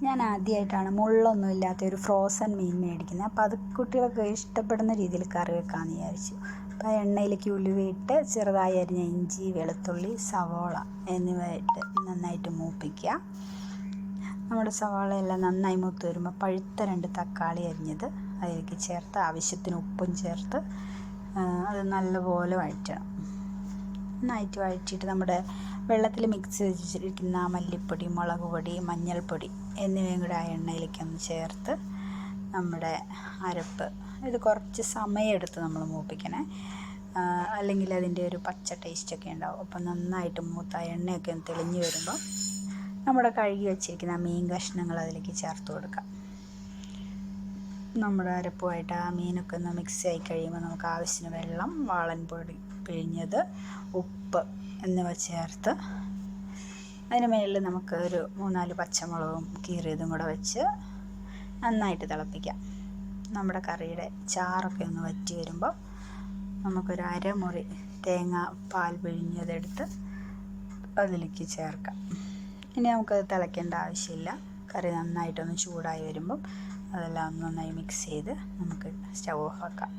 ഞാൻ ആദ്യമായിട്ടാണ് മുള്ളൊന്നും ഇല്ലാത്ത ഒരു ഫ്രോസൺ മീൻ മേടിക്കുന്നത്. അപ്പോൾ അത് കുട്ടികൾക്ക് ഇഷ്ടപ്പെടുന്ന രീതിയിൽ കറി വെക്കാമെന്ന് വിചാരിച്ചു. അപ്പോൾ എണ്ണയിലേക്ക് ഉലുവയിട്ട് ചെറുതായി അരിഞ്ഞ ഇഞ്ചി, വെളുത്തുള്ളി, സവോള എന്നിവ ഇട്ട് നന്നായിട്ട് മൂപ്പിക്കുക. നമ്മുടെ സവാളയെല്ലാം നന്നായി മൂത്ത് വരുമ്പോൾ പഴുത്ത 2 തക്കാളി അരിഞ്ഞത് അതിലേക്ക് ചേർത്ത് ആവശ്യത്തിന് ഉപ്പും ചേർത്ത് അത് നല്ലപോലെ വഴറ്റണം. നന്നായിട്ട് വഴറ്റിയിട്ട് നമ്മുടെ വെള്ളത്തിൽ മിക്സ് വെച്ചിരിക്കുന്ന മല്ലിപ്പൊടി, മുളക് പൊടി, മഞ്ഞൾപ്പൊടി എന്നിവയും കൂടെ ആ എണ്ണയിലേക്കൊന്ന് ചേർത്ത് നമ്മുടെ അരപ്പ് ഇത് കുറച്ച് സമയമെടുത്ത് നമ്മൾ മൂപ്പിക്കണേ, അല്ലെങ്കിൽ അതിൻ്റെ ഒരു പച്ച ടേസ്റ്റൊക്കെ ഉണ്ടാവും. അപ്പം നന്നായിട്ട് മൂത്ത എണ്ണയൊക്കെ ഒന്ന് തെളിഞ്ഞ് വരുമ്പോൾ നമ്മുടെ കഴുകി വെച്ചിരിക്കുന്ന മീൻ കഷ്ണങ്ങൾ അതിലേക്ക് ചേർത്ത് കൊടുക്കാം. നമ്മുടെ അരപ്പുമായിട്ട് ആ മീനൊക്കെ ഒന്ന് മിക്സ് ആയി കഴിയുമ്പോൾ നമുക്ക് ആവശ്യത്തിന് വെള്ളം, വാളൻ പൊടി പിഴിഞ്ഞത്, ഉപ്പ് എന്നിവ ചേർത്ത് അതിന് മുകളിൽ നമുക്ക് ഒരു 3-4 പച്ചമുളകും കീറിയതും കൂടെ വെച്ച് നന്നായിട്ട് തിളപ്പിക്കാം. നമ്മുടെ കറിയുടെ ചാറൊക്കെ ഒന്ന് വറ്റി വരുമ്പോൾ നമുക്കൊരു അരമുറി തേങ്ങ പാൽ പിഴിഞ്ഞതെടുത്ത് അതിലേക്ക് ചേർക്കാം. ഇനി നമുക്കത് തിളയ്ക്കേണ്ട ആവശ്യമില്ല. കറി നന്നായിട്ടൊന്ന് ചൂടായി വരുമ്പം അതെല്ലാം നന്നായി മിക്സ് ചെയ്ത് നമുക്ക് സ്റ്റവ് ഓഫ് ആക്കാം.